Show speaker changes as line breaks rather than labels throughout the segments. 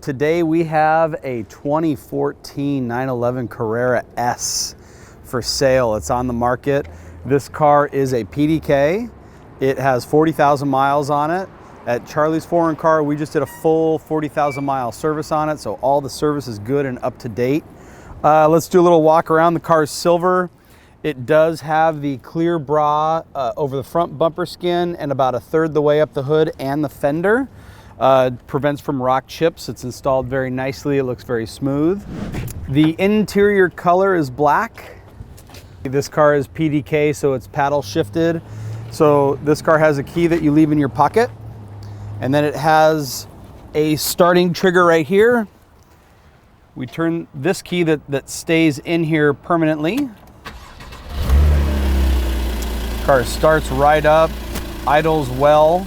Today we have a 2014 911 Carrera S for sale. It's on the market. This car is a PDK. It has 40,000 miles on it. At Charlie's Foreign Car, we just did a full 40,000 mile service on it, so all the service is good and up to date. Let's do a little walk around. The car is silver. It does have the clear bra over the front bumper skin and about a third the way up the hood and the fender. Prevents from rock chips. It's installed very nicely. It looks very smooth. The interior color is black. This car is PDK, so it's paddle shifted. So this car has a key that you leave in your pocket, and then it has a starting trigger right here. We turn this key that stays in here permanently. Car starts right up, idles well.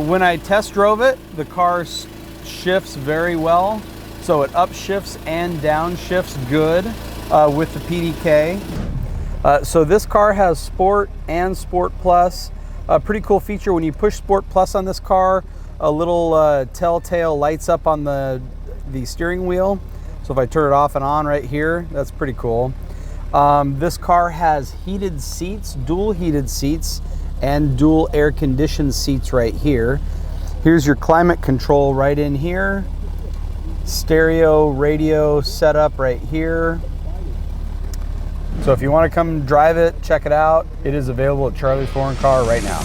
When I test drove it, the car shifts very well. So it upshifts and downshifts good with the PDK. So this car has Sport and Sport Plus. A pretty cool feature, when you push Sport Plus on this car, a little telltale lights up on the steering wheel. So if I turn it off and on right here, that's pretty cool. This car has heated seats, dual heated seats, and dual air conditioned seats right here. Here's your climate control right in here. Stereo radio setup right here. So if you want to come drive it, check it out. It is available at Charlie's Foreign Car right now.